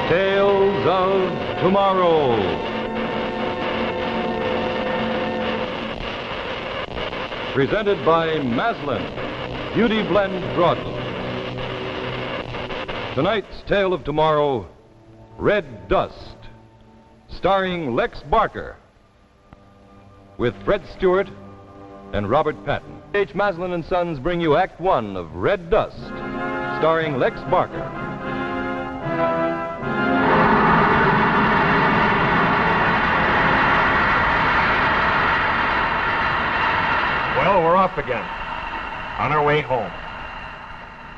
Tales of Tomorrow. Presented by Maslin, Beauty Blend Broadlook. Tonight's Tale of Tomorrow, Red Dust, starring Lex Barker, with Fred Stewart and Robert Patton. H. Maslin and Sons bring you Act One of Red Dust, starring Lex Barker. Well, we're off again. On our way home.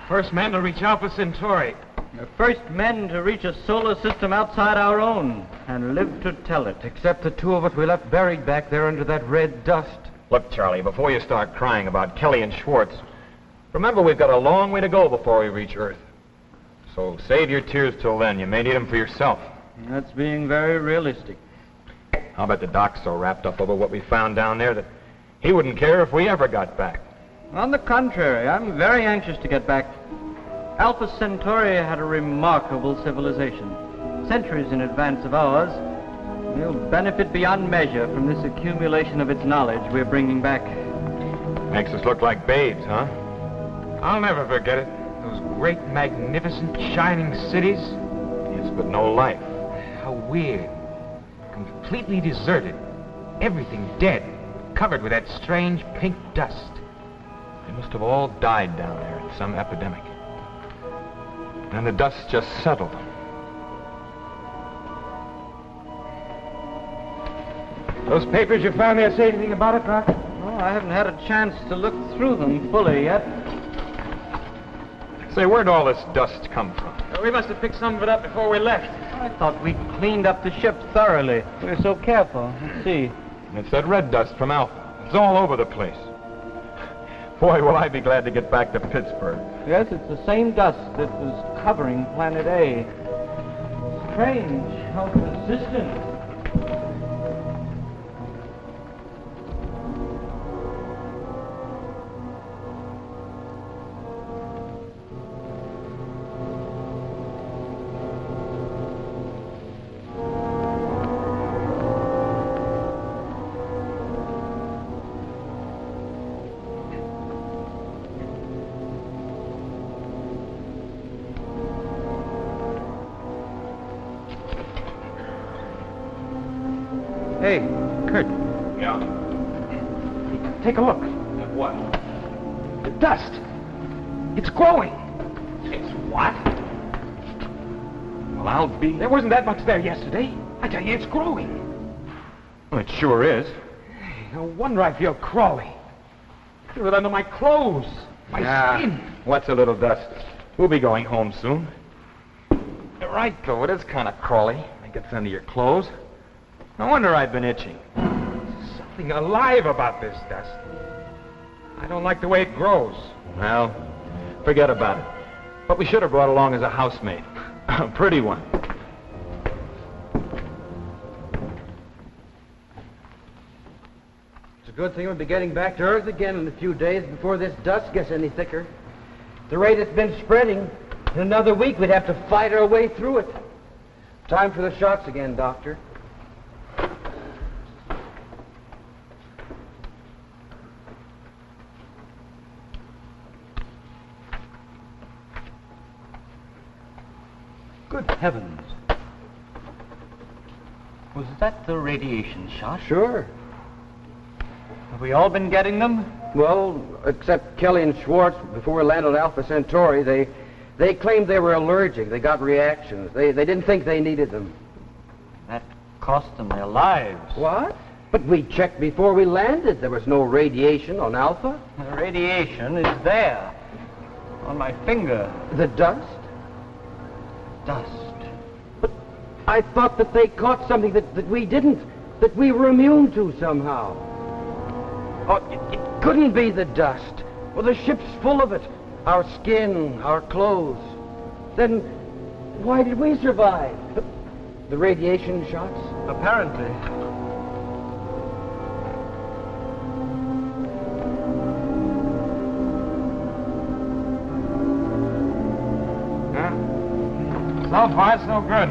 First man to reach Alpha Centauri. The first men to reach a solar system outside our own and live to tell it. Except the two of us we left buried back there under that red dust. Look, Charlie, before you start crying about Kelly and Schwartz, remember we've got a long way to go before we reach Earth. So save your tears till then. You may need them for yourself. That's being very realistic. I'll bet the doc's so wrapped up over what we found down there that he wouldn't care if we ever got back. On the contrary, I'm very anxious to get back. Alpha Centauri had a remarkable civilization, centuries in advance of ours. We'll benefit beyond measure from this accumulation of its knowledge we're bringing back. Makes us look like babes, huh? I'll never forget it. Those great, magnificent, shining cities. Yes, but no life. How weird. Completely deserted. Everything dead. Covered with that strange pink dust. They must have all died down there in some epidemic. And the dust just settled. Those papers you found there say anything about it, Doc? Oh, I haven't had a chance to look through them fully yet. Say, where'd all this dust come from? We must have picked some of it up before we left. I thought we'd cleaned up the ship thoroughly. We were so careful. Let's see. It's that red dust from Alpha. It's all over the place. Boy, will I be glad to get back to Pittsburgh. Yes, it's the same dust that was covering Planet A. Strange how persistent. Hey, Kurt. Yeah? Take a look. At what? The dust. It's growing. It's what? Well, I'll be... There wasn't that much there yesterday. I tell you, it's growing. Well, it sure is. No wonder I feel crawly. Feel it under my clothes. My skin. What's a little dust? We'll be going home soon. You're right, though. It is kind of crawly. It gets under your clothes. No wonder I've been itching. There's something alive about this dust. I don't like the way it grows. Well, forget about it. But we should have brought along as a housemaid. A pretty one. It's a good thing we'll be getting back to Earth again in a few days before this dust gets any thicker. At the rate it's been spreading, in another week we'd have to fight our way through it. Time for the shots again, Doctor. Good heavens. Was that the radiation shot? Sure. Have we all been getting them? Well, except Kelly and Schwartz, before we landed on Alpha Centauri, they claimed they were allergic. They got reactions. They didn't think they needed them. That cost them their lives. What? But we checked before we landed. There was no radiation on Alpha. The radiation is there. On my finger. The dust? Dust. But I thought that they caught something that we didn't. That we were immune to somehow. Oh, it couldn't be the dust. Well, the ship's full of it. Our skin, our clothes. Then why did we survive? The radiation shots? Apparently. So far, so good.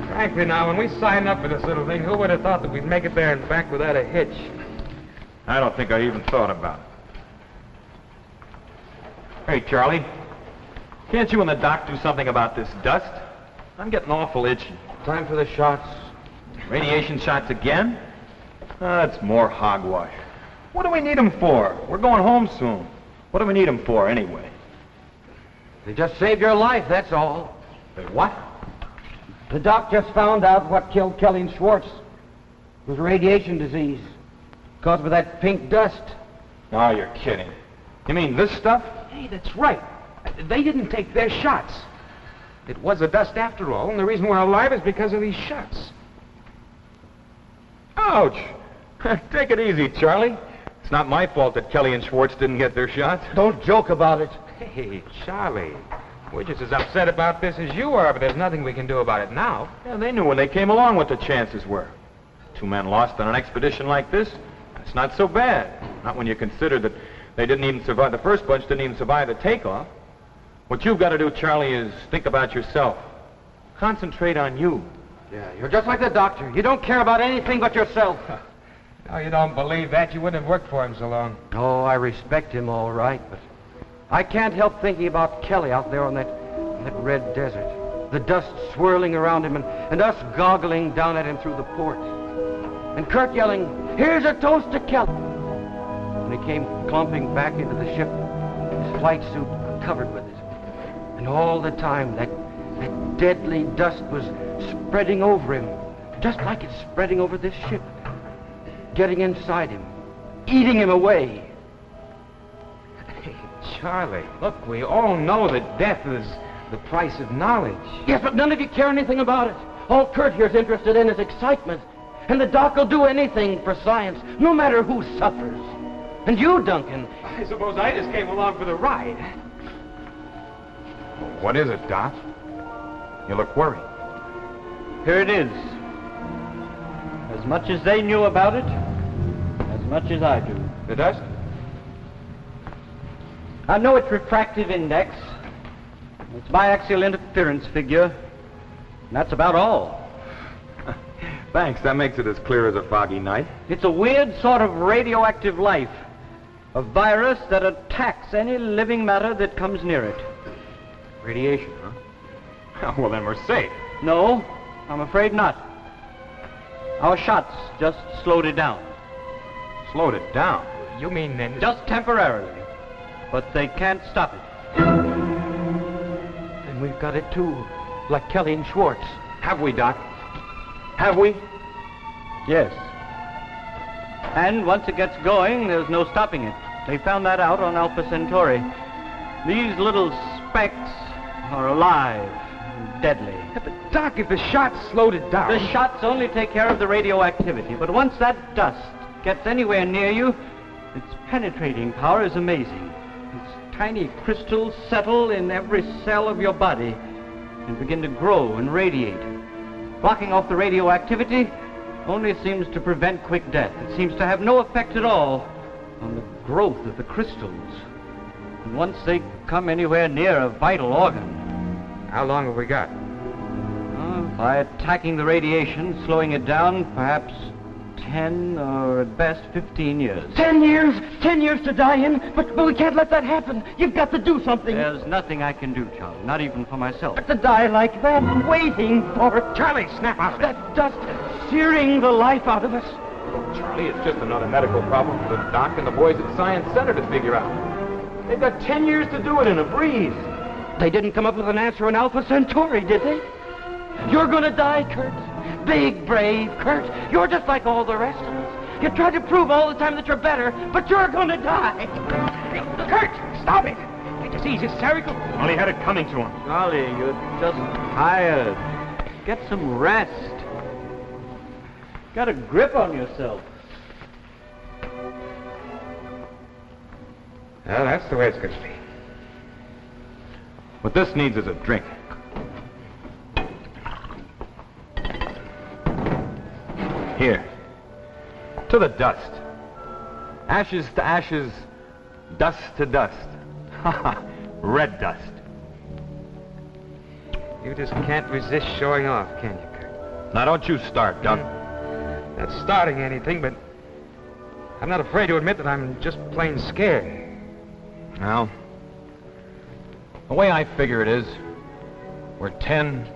Frankly, now, when we signed up for this little thing, who would have thought that we'd make it there and back without a hitch? I don't think I even thought about it. Hey, Charlie. Can't you and the doc do something about this dust? I'm getting awful itchy. Time for the shots. Radiation shots again? That's more hogwash. What do we need them for? We're going home soon. What do we need them for, anyway? They just saved your life, that's all. They what? The doc just found out what killed Kelly and Schwartz. It was radiation disease. Caused by that pink dust. Oh, you're kidding. You mean this stuff? Hey, that's right. They didn't take their shots. It was the dust after all, and the reason we're alive is because of these shots. Ouch! Take it easy, Charlie. It's not my fault that Kelly and Schwartz didn't get their shots. Don't joke about it. Hey, Charlie, we're just as upset about this as you are, but there's nothing we can do about it now. Yeah, they knew when they came along what the chances were. 2 men lost on an expedition like this, that's not so bad. Not when you consider that they didn't even survive, the first bunch didn't even survive the takeoff. What you've got to do, Charlie, is think about yourself. Concentrate on you. Yeah, you're just like the doctor. You don't care about anything but yourself. No, you don't believe that. You wouldn't have worked for him so long. Oh, I respect him all right, but I can't help thinking about Kelly out there on that red desert. The dust swirling around him and us goggling down at him through the port. And Kurt yelling, "Here's a toast to Kelly." When he came clumping back into the ship, his flight suit covered with it. And all the time, that deadly dust was spreading over him, just like it's spreading over this ship. Getting inside him, eating him away. Hey, Charlie, look, we all know that death is the price of knowledge. Yes, but none of you care anything about it. All Kurt here's interested in is excitement. And the doc will do anything for science, no matter who suffers. And you, Duncan. I suppose I just came along for the ride. What is it, Doc? You look worried. Here it is. As much as they knew about it, as much as I do. The dust? I know its refractive index, its biaxial interference figure, and that's about all. Thanks, that makes it as clear as a foggy night. It's a weird sort of radioactive life, a virus that attacks any living matter that comes near it. Radiation, huh? Well, then we're safe. No, I'm afraid not. Our shots just slowed it down. Slowed it down? You mean then... Just temporarily. But they can't stop it. Then we've got it too, like Kelly and Schwartz. Have we, Doc? Have we? Yes. And once it gets going, there's no stopping it. They found that out on Alpha Centauri. These little specks are alive and deadly. Yeah, but Doc, if the shots slowed it down... The shots only take care of the radioactivity, but once that dust gets anywhere near you, its penetrating power is amazing. Its tiny crystals settle in every cell of your body and begin to grow and radiate. Blocking off the radioactivity only seems to prevent quick death. It seems to have no effect at all on the growth of the crystals. And once they come anywhere near a vital organ... How long have we got? By attacking the radiation, slowing it down, perhaps 10 or at best 15 years. 10 years? 10 years to die in? But we can't let that happen. You've got to do something. There's nothing I can do, Charlie, not even for myself. But to die like that, waiting for... Charlie, snap out of it. That dust searing the life out of us. Charlie, it's just another medical problem for the doc and the boys at Science Center to figure out. They've got 10 years to do it in a breeze. They didn't come up with an answer on Alpha Centauri, did they? You're gonna die, Kurt. Big, brave Kurt. You're just like all the rest of us. You tried to prove all the time that you're better, but you're gonna die. Kurt, stop it. Just he's hysterical. Well, he had it coming to him. Charlie, you're just tired. Get some rest. Got a grip on yourself. Well, that's the way it's going to be. What this needs is a drink. Here. To the dust. Ashes to ashes, dust to dust. Red dust. You just can't resist showing off, can you, Kurt? Now don't you start, Doc. Not starting anything, but I'm not afraid to admit that I'm just plain scared. Well, the way I figure it is, we're 10,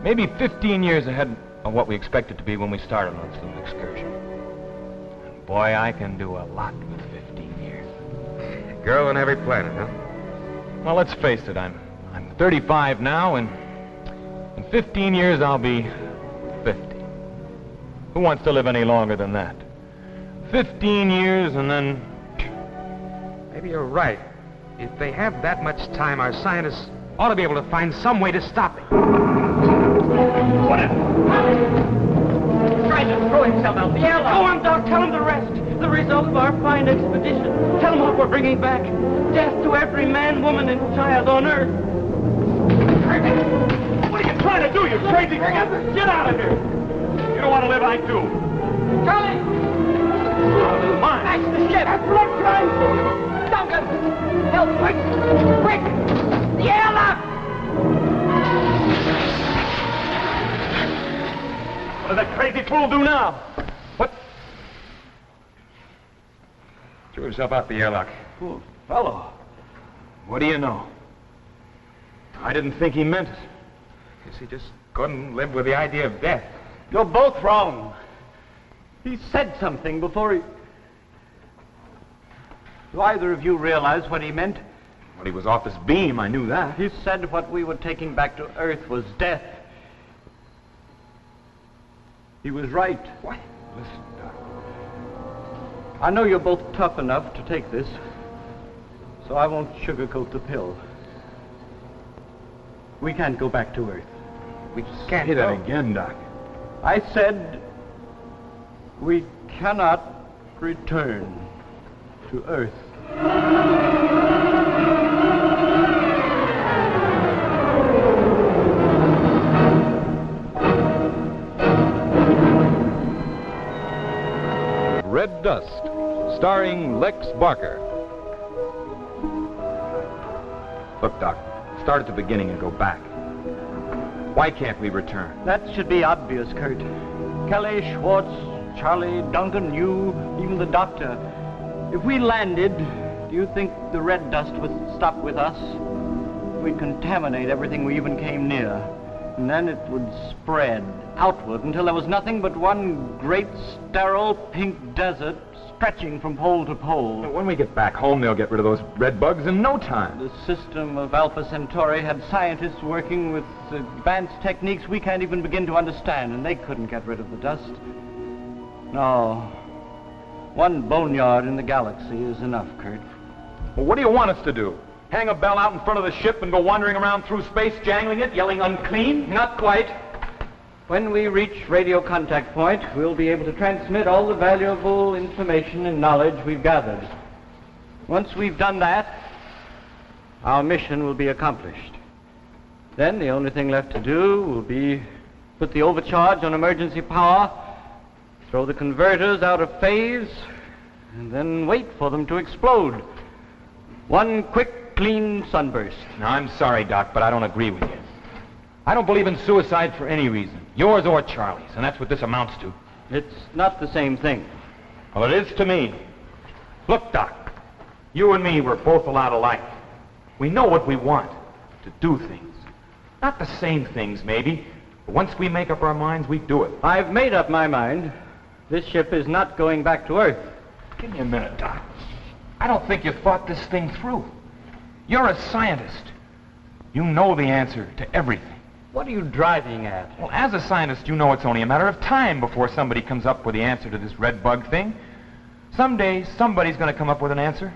maybe 15 years ahead of what we expected to be when we started on this little excursion. And boy, I can do a lot with 15 years. Girl on every planet, huh? Well, let's face it, I'm 35 now, and in 15 years I'll be 50. Who wants to live any longer than that? 15 years and then... Maybe you're right. If they have that much time, our scientists ought to be able to find some way to stop it. Whatever. Trying to throw himself out the airlock. Go on, Doc. Tell him the rest. The result of our fine expedition. Tell him what we're bringing back. Death to every man, woman, and child on Earth. What are you trying to do, you crazy thing? Get out of here! You don't want to live, I do. Charlie! Mine. That's the ship! That's blood crime! Duncan! Help! Quick! The airlock! What does that crazy fool do now? What? Threw himself out the airlock. Poor fellow. What do you know? I didn't think he meant it. Guess he just couldn't live with the idea of death. You're both wrong. He said something before he... Do either of you realize what he meant? When he was off his beam, I knew that. He said what we were taking back to Earth was death. He was right. What? Listen, Doc. I know you're both tough enough to take this, so I won't sugarcoat the pill. We can't go back to Earth. We can't Say that go. again, Doc. I said we cannot return to Earth. Red Dust, starring Lex Barker. Look, Doc, start at the beginning and go back. Why can't we return? That should be obvious, Kurt. Kelly, Schwartz, Charlie, Duncan, you, even the doctor. If we landed, do you think the red dust would stop with us? We'd contaminate everything we even came near. And then it would spread outward until there was nothing but one great, sterile, pink desert stretching from pole to pole. When we get back home, they'll get rid of those red bugs in no time. The system of Alpha Centauri had scientists working with advanced techniques we can't even begin to understand, and they couldn't get rid of the dust. No. One boneyard in the galaxy is enough, Kurt. Well, what do you want us to do? Hang a bell out in front of the ship and go wandering around through space, jangling it, yelling unclean? Not quite. When we reach radio contact point, we'll be able to transmit all the valuable information and knowledge we've gathered. Once we've done that, our mission will be accomplished. Then the only thing left to do will be put the overcharge on emergency power, throw the converters out of phase, and then wait for them to explode. One quick, clean sunburst. Now, I'm sorry, Doc, but I don't agree with you. I don't believe in suicide for any reason, yours or Charlie's, and that's what this amounts to. It's not the same thing. Well, it is to me. Look, Doc, you and me were both a lot alike. We know what we want, to do things. Not the same things, maybe, but once we make up our minds, we do it. I've made up my mind. This ship is not going back to Earth. Give me a minute, Doc. I don't think you thought this thing through. You're a scientist. You know the answer to everything. What are you driving at? Well, as a scientist, you know it's only a matter of time before somebody comes up with the answer to this red bug thing. Someday, somebody's going to come up with an answer.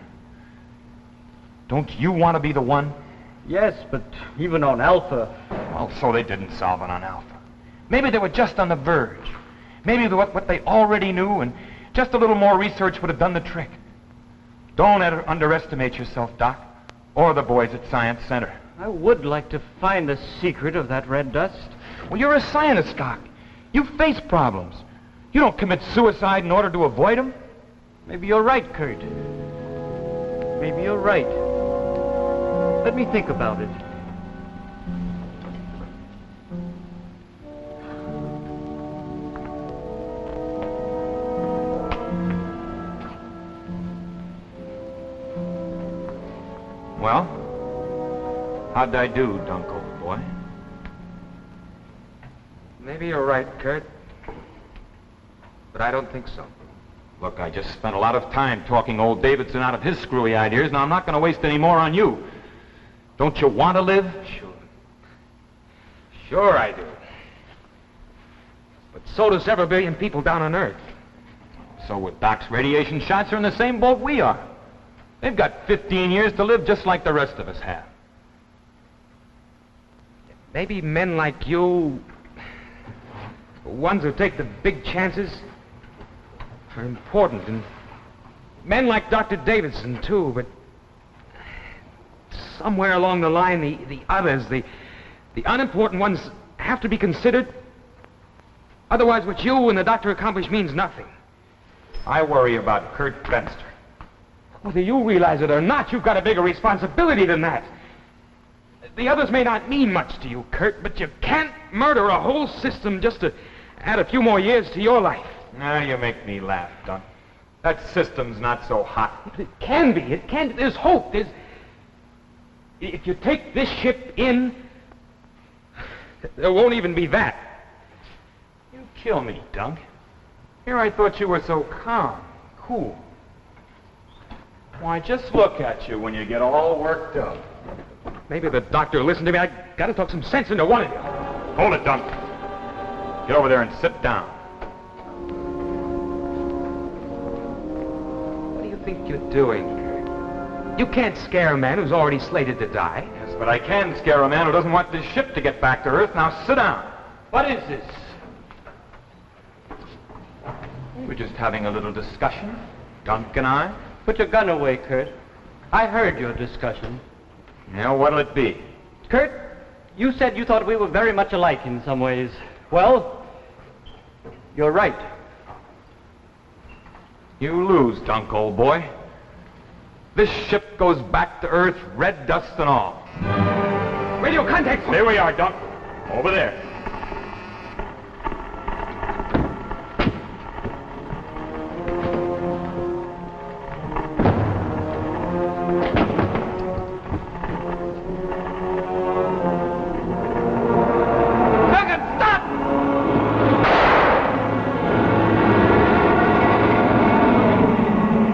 Don't you want to be the one? Yes, but even on Alpha... Well, so they didn't solve it on Alpha. Maybe they were just on the verge. Maybe what they already knew, and just a little more research would have done the trick. Don't underestimate yourself, Doc, or the boys at Science Center. I would like to find the secret of that red dust. Well, you're a scientist, Doc. You face problems. You don't commit suicide in order to avoid them. Maybe you're right, Kurt. Maybe you're right. Let me think about it. Well, how'd I do, Dunk, old boy? Maybe you're right, Kurt. But I don't think so. Look, I just spent a lot of time talking old Davidson out of his screwy ideas. Now, I'm not going to waste any more on you. Don't you want to live? Sure. Sure I do. But so do several billion people down on Earth. So with Doc's radiation shots are in the same boat we are. They've got 15 years to live just like the rest of us have. Maybe men like you, ones who take the big chances, are important. And men like Dr. Davidson, too, but somewhere along the line, the others, the unimportant ones have to be considered. Otherwise, what you and the doctor accomplish means nothing. I worry about Kurt Benster. Whether you realize it or not, you've got a bigger responsibility than that. The others may not mean much to you, Kurt, but you can't murder a whole system just to add a few more years to your life. Now you make me laugh, Dunk. That system's not so hot. It can be. It can. There's hope. If you take this ship in, there won't even be that. You kill me, Dunk. Here I thought you were so calm, cool. Why, just look at you when you get all worked up. Maybe the doctor will listen to me. I gotta talk some sense into one of you. Hold it, Dunk. Get over there and sit down. What do you think you're doing, Kurt? You can't scare a man who's already slated to die. Yes, but I can scare a man who doesn't want this ship to get back to Earth. Now sit down. What is this? We're just having a little discussion, Dunk and I. Put your gun away, Kurt. I heard your discussion. Yeah, what'll it be? Kurt, you said you thought we were very much alike in some ways. Well, you're right. You lose, Dunk, old boy. This ship goes back to Earth, red dust and all. Radio contact! There we are, Dunk. Over there.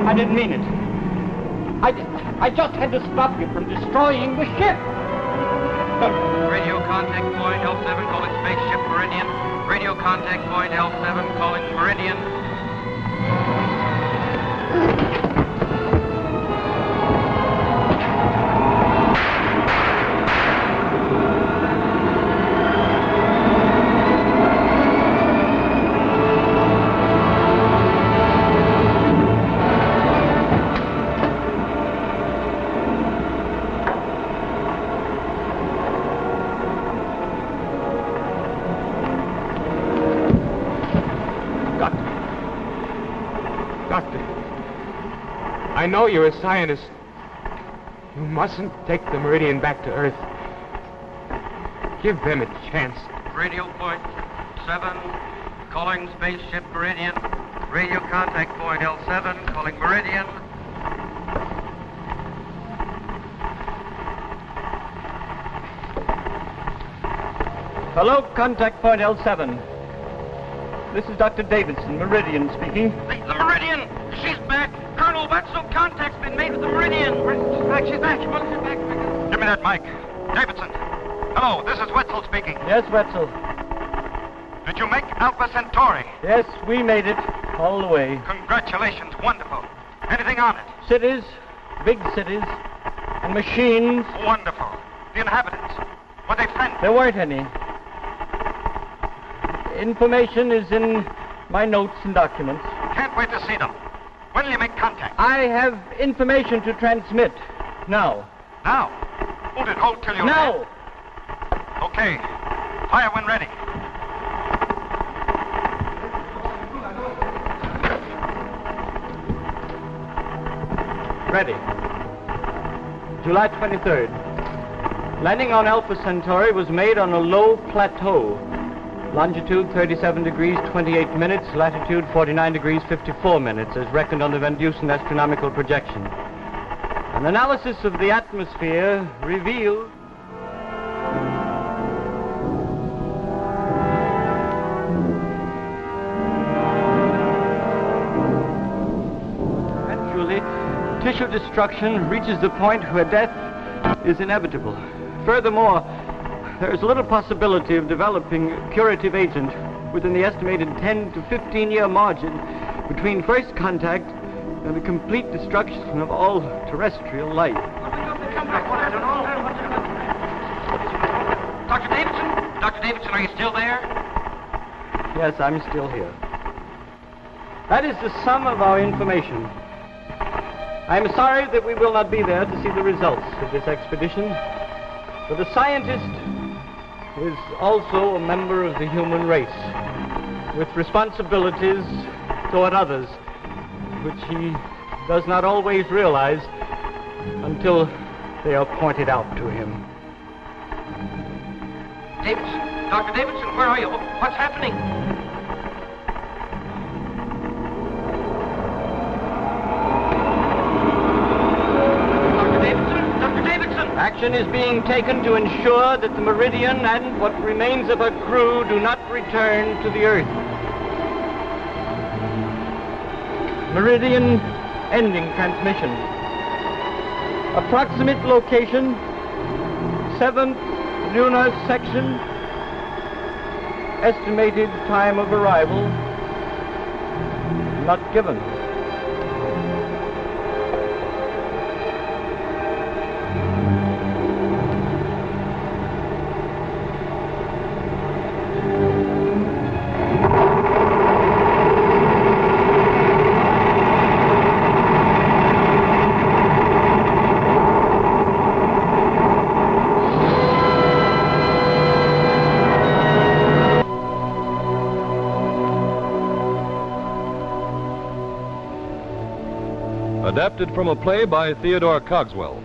I didn't mean it. I just had to stop you from destroying the ship. Radio contact point L7 calling spaceship Meridian. Radio contact point L7 calling Meridian. I know you're a scientist. You mustn't take the Meridian back to Earth. Give them a chance. Radio point 7 calling spaceship Meridian. Radio contact point L7 calling Meridian. Hello, contact point L7. This is Dr. Davidson, Meridian speaking. The Meridian! She's back! Colonel Wetzel, contact's been made with the Meridian! She's back! She's back! Give me that mic. Davidson. Hello, this is Wetzel speaking. Yes, Wetzel. Did you make Alpha Centauri? Yes, we made it. All the way. Congratulations, wonderful. Anything on it? Cities, big cities, and machines. Wonderful. The inhabitants. Were they friendly? There weren't any. Information is in my notes and documents. Can't wait to see them. When will you make contact? I have information to transmit. Now. Now. Hold it. Hold till you Now! land. Okay. Fire when ready. Ready. July 23rd. Landing on Alpha Centauri was made on a low plateau. Longitude 37 degrees 28 minutes, latitude 49 degrees 54 minutes, as reckoned on the Van Dusen astronomical projection. An analysis of the atmosphere revealed tissue destruction reaches the point where death is inevitable. Furthermore, there is little possibility of developing a curative agent within the estimated 10 to 15-year margin between first contact and the complete destruction of all terrestrial life. Dr. Davidson? Dr. Davidson, are you still there? Yes, I'm still here. That is the sum of our information. I'm sorry that we will not be there to see the results of this expedition, but a scientist is also a member of the human race, with responsibilities toward others, which he does not always realize until they are pointed out to him. Davidson, Dr. Davidson, where are you? What's happening? Action is being taken to ensure that the Meridian and what remains of her crew do not return to the Earth. Meridian ending transmission. Approximate location, 7th lunar section. Estimated time of arrival, not given. Adapted from a play by Theodore Cogswell.